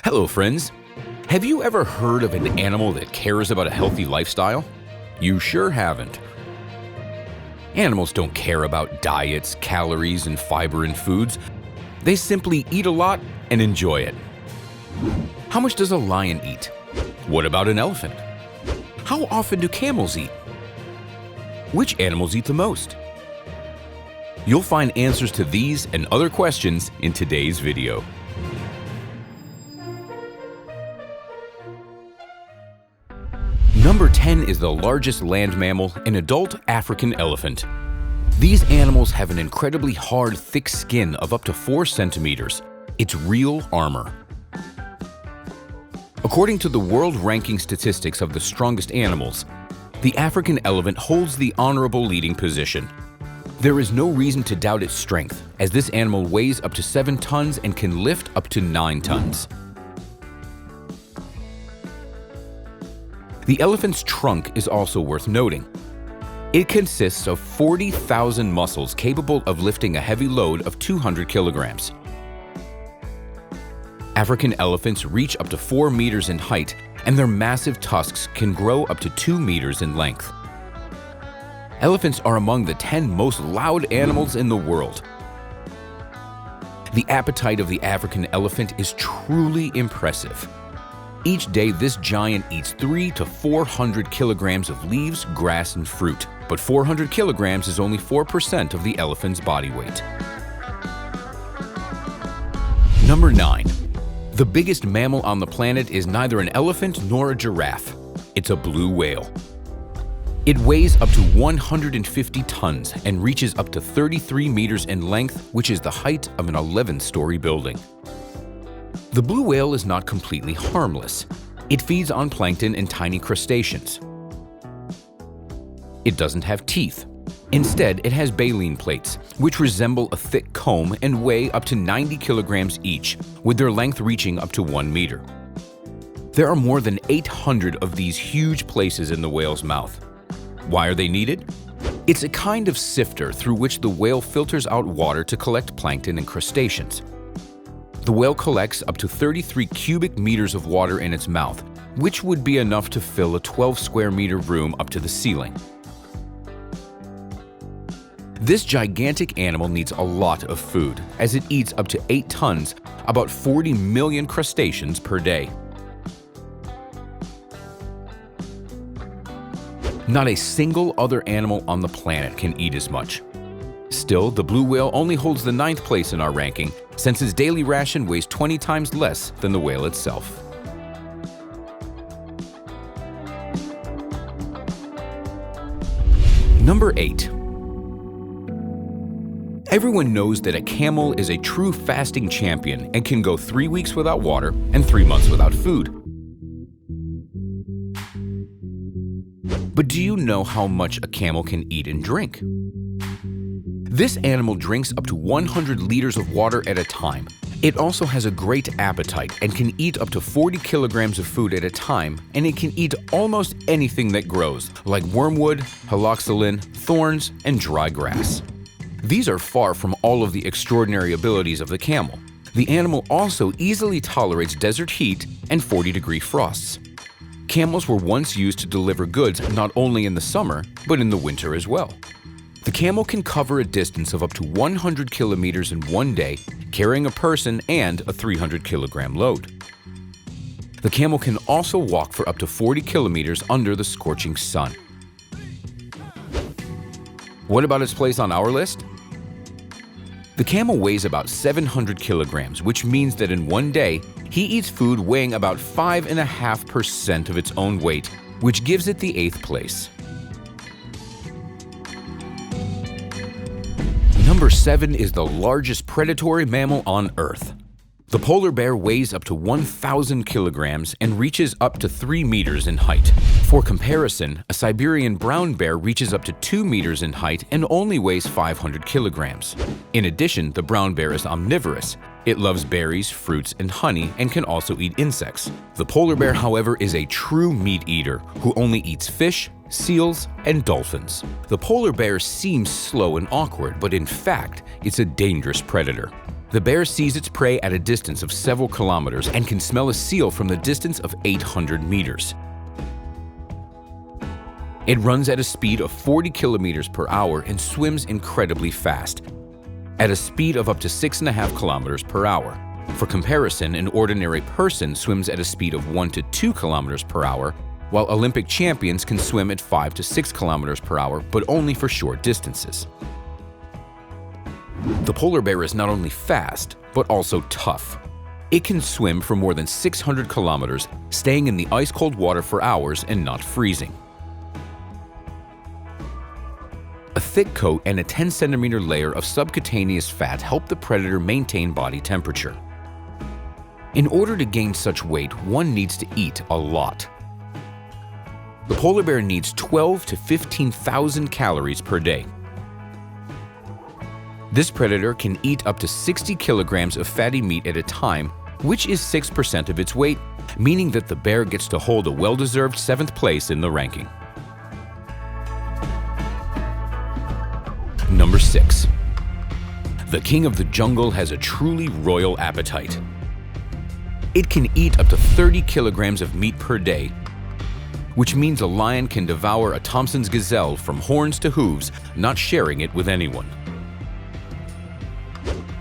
Hello, friends. Have you ever heard of an animal that cares about a healthy lifestyle? You sure haven't. Animals don't care about diets, calories, and fiber in foods. They simply eat a lot and enjoy it. How much does a lion eat? What about an elephant? How often do camels eat? Which animals eat the most? You'll find answers to these and other questions in today's video. Number 10 is the largest land mammal, an adult African elephant. These animals have an incredibly hard, thick skin of up to 4 centimeters. It's real armor. According to the world ranking statistics of the strongest animals, the African elephant holds the honorable leading position. There is no reason to doubt its strength, as this animal weighs up to 7 tons and can lift up to 9 tons. The elephant's trunk is also worth noting. It consists of 40,000 muscles capable of lifting a heavy load of 200 kilograms. African elephants reach up to 4 meters in height, and their massive tusks can grow up to 2 meters in length. Elephants are among the 10 most loud animals in the world. The appetite of the African elephant is truly impressive. Each day, this giant eats 300 to 400 kilograms of leaves, grass, and fruit, but 400 kilograms is only 4% of the elephant's body weight. Number 9. The biggest mammal on the planet is neither an elephant nor a giraffe. It's a blue whale. It weighs up to 150 tons and reaches up to 33 meters in length, which is the height of an 11-story building. The blue whale is not completely harmless. It feeds on plankton and tiny crustaceans. It doesn't have teeth. Instead, it has baleen plates, which resemble a thick comb and weigh up to 90 kilograms each, with their length reaching up to 1 meter. There are more than 800 of these huge places in the whale's mouth. Why are they needed? It's a kind of sifter through which the whale filters out water to collect plankton and crustaceans. The whale collects up to 33 cubic meters of water in its mouth, which would be enough to fill a 12 square meter room up to the ceiling. This gigantic animal needs a lot of food, as it eats up to 8 tons, about 40 million crustaceans per day. Not a single other animal on the planet can eat as much. Still, the blue whale only holds the 9th place in our ranking, since its daily ration weighs 20 times less than the whale itself. Number 8. Everyone knows that a camel is a true fasting champion and can go 3 weeks without water and 3 months without food. But do you know how much a camel can eat and drink? This animal drinks up to 100 liters of water at a time. It also has a great appetite and can eat up to 40 kilograms of food at a time, and it can eat almost anything that grows, like wormwood, haloxylin, thorns, and dry grass. These are far from all of the extraordinary abilities of the camel. The animal also easily tolerates desert heat and 40-degree frosts. Camels were once used to deliver goods not only in the summer, but in the winter as well. The camel can cover a distance of up to 100 kilometers in one day, carrying a person and a 300-kilogram load. The camel can also walk for up to 40 kilometers under the scorching sun. What about its place on our list? The camel weighs about 700 kilograms, which means that in one day, he eats food weighing about 5.5% of its own weight, which gives it the 8th place. Number 7 is the largest predatory mammal on Earth. The polar bear weighs up to 1,000 kilograms and reaches up to 3 meters in height. For comparison, a Siberian brown bear reaches up to 2 meters in height and only weighs 500 kilograms. In addition, the brown bear is omnivorous. It loves berries, fruits, and honey and can also eat insects. The polar bear, however, is a true meat eater who only eats fish, seals, and dolphins. The polar bear seems slow and awkward, but in fact, it's a dangerous predator. The bear sees its prey at a distance of several kilometers and can smell a seal from the distance of 800 meters. It runs at a speed of 40 kilometers per hour and swims incredibly fast, at a speed of up to 6.5 kilometers per hour. For comparison, an ordinary person swims at a speed of 1 to 2 kilometers per hour, while Olympic champions can swim at 5 to 6 kilometers per hour, but only for short distances. The polar bear is not only fast, but also tough. It can swim for more than 600 kilometers, staying in the ice-cold water for hours and not freezing. A thick coat and a 10-centimeter layer of subcutaneous fat help the predator maintain body temperature. In order to gain such weight, one needs to eat a lot. The polar bear needs 12 to 15,000 calories per day. This predator can eat up to 60 kilograms of fatty meat at a time, which is 6% of its weight, meaning that the bear gets to hold a well-deserved 7th place in the ranking. Number 6. The king of the jungle has a truly royal appetite. It can eat up to 30 kilograms of meat per day, which means a lion can devour a Thompson's gazelle from horns to hooves, not sharing it with anyone.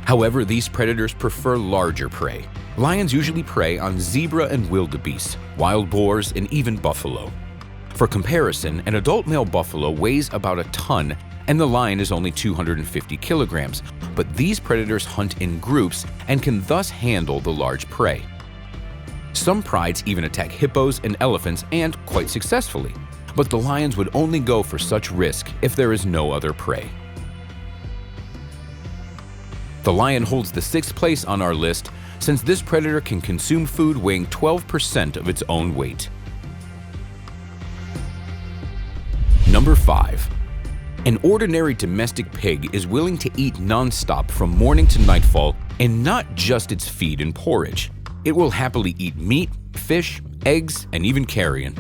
However, these predators prefer larger prey. Lions usually prey on zebra and wildebeest, wild boars, and even buffalo. For comparison, an adult male buffalo weighs about a ton and the lion is only 250 kilograms, but these predators hunt in groups and can thus handle the large prey. Some prides even attack hippos and elephants, and quite successfully, but the lions would only go for such risk if there is no other prey. The lion holds the 6th place on our list, since this predator can consume food weighing 12% of its own weight. Number 5. An ordinary domestic pig is willing to eat non-stop from morning to nightfall, and not just its feed and porridge. It will happily eat meat, fish, eggs, and even carrion.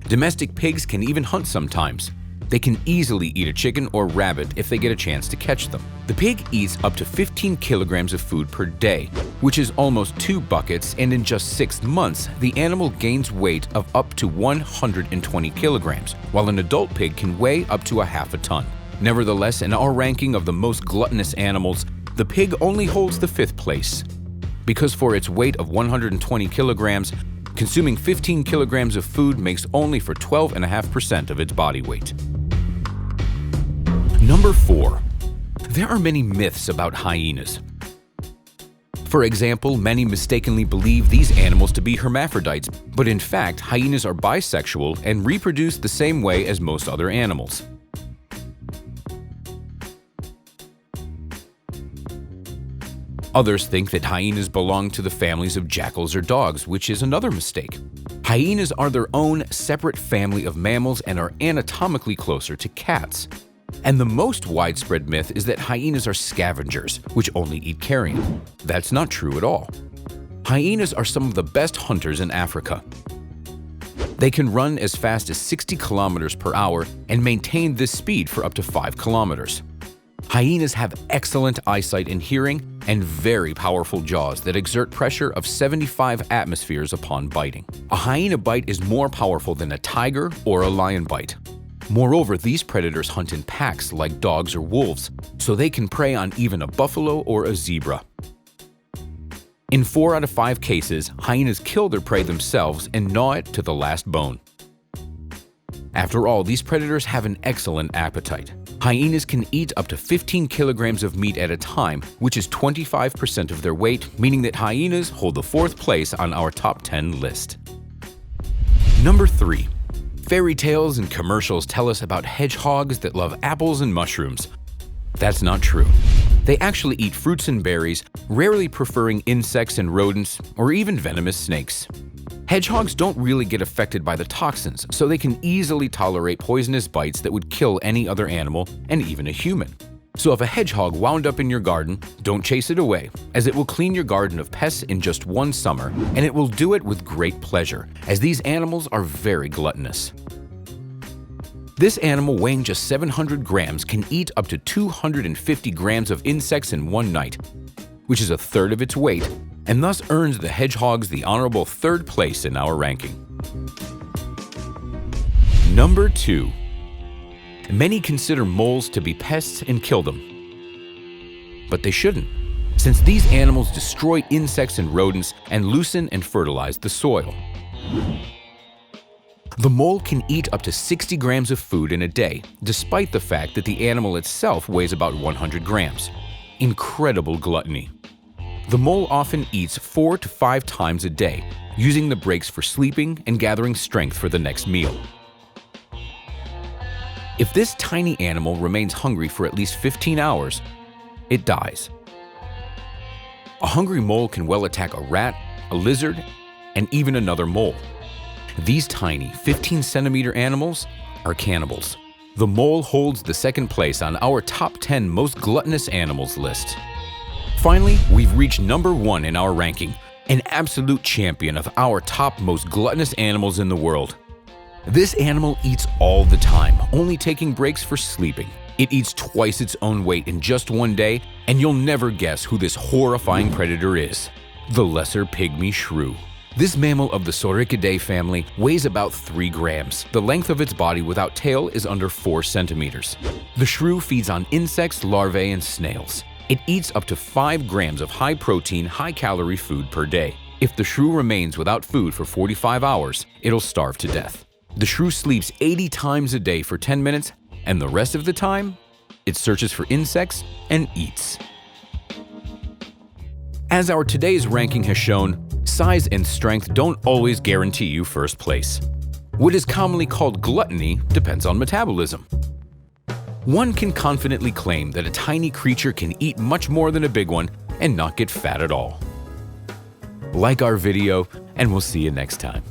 Domestic pigs can even hunt sometimes. They can easily eat a chicken or rabbit if they get a chance to catch them. The pig eats up to 15 kilograms of food per day, which is almost 2 buckets, and in just 6 months, the animal gains weight of up to 120 kilograms, while an adult pig can weigh up to a half a ton. Nevertheless, in our ranking of the most gluttonous animals, the pig only holds the 5th place. Because for its weight of 120 kilograms, consuming 15 kilograms of food makes only for 12.5% of its body weight. Number 4. There are many myths about hyenas. For example, many mistakenly believe these animals to be hermaphrodites, but in fact, hyenas are bisexual and reproduce the same way as most other animals. Others think that hyenas belong to the families of jackals or dogs, which is another mistake. Hyenas are their own separate family of mammals and are anatomically closer to cats. And the most widespread myth is that hyenas are scavengers, which only eat carrion. That's not true at all. Hyenas are some of the best hunters in Africa. They can run as fast as 60 kilometers per hour and maintain this speed for up to 5 kilometers. Hyenas have excellent eyesight and hearing and very powerful jaws that exert pressure of 75 atmospheres upon biting. A hyena bite is more powerful than a tiger or a lion bite. Moreover, these predators hunt in packs like dogs or wolves, so they can prey on even a buffalo or a zebra. In 4 out of 5 cases, hyenas kill their prey themselves and gnaw it to the last bone. After all, these predators have an excellent appetite. Hyenas can eat up to 15 kilograms of meat at a time, which is 25% of their weight, meaning that hyenas hold the 4th place on our top 10 list. Number 3. Fairy tales and commercials tell us about hedgehogs that love apples and mushrooms. That's not true. They actually eat fruits and berries, rarely preferring insects and rodents, or even venomous snakes. Hedgehogs don't really get affected by the toxins, so they can easily tolerate poisonous bites that would kill any other animal and even a human. So if a hedgehog wound up in your garden, don't chase it away, as it will clean your garden of pests in just 1 summer, and it will do it with great pleasure, as these animals are very gluttonous. This animal weighing just 700 grams can eat up to 250 grams of insects in one night, which is a third of its weight, and thus earns the hedgehogs the honorable third place in our ranking. Number 2. Many consider moles to be pests and kill them. But they shouldn't, since these animals destroy insects and rodents and loosen and fertilize the soil. The mole can eat up to 60 grams of food in a day, despite the fact that the animal itself weighs about 100 grams. Incredible gluttony. The mole often eats 4 to 5 times a day, using the breaks for sleeping and gathering strength for the next meal. If this tiny animal remains hungry for at least 15 hours, it dies. A hungry mole can well attack a rat, a lizard, and even another mole. These tiny 15-centimeter animals are cannibals. The mole holds the second place on our top 10 most gluttonous animals list. Finally, we've reached number 1 in our ranking, an absolute champion of our top most gluttonous animals in the world. This animal eats all the time, only taking breaks for sleeping. It eats twice its own weight in just one day, and you'll never guess who this horrifying predator is: the lesser pygmy shrew. This mammal of the Sauridae family weighs about 3 grams. The length of its body without tail is under 4 centimeters. The shrew feeds on insects, larvae, and snails. It eats up to 5 grams of high-protein, high-calorie food per day. If the shrew remains without food for 45 hours, it'll starve to death. The shrew sleeps 80 times a day for 10 minutes, and the rest of the time, it searches for insects and eats. As our today's ranking has shown, size and strength don't always guarantee you first place. What is commonly called gluttony depends on metabolism. One can confidently claim that a tiny creature can eat much more than a big one and not get fat at all. Like our video, and we'll see you next time.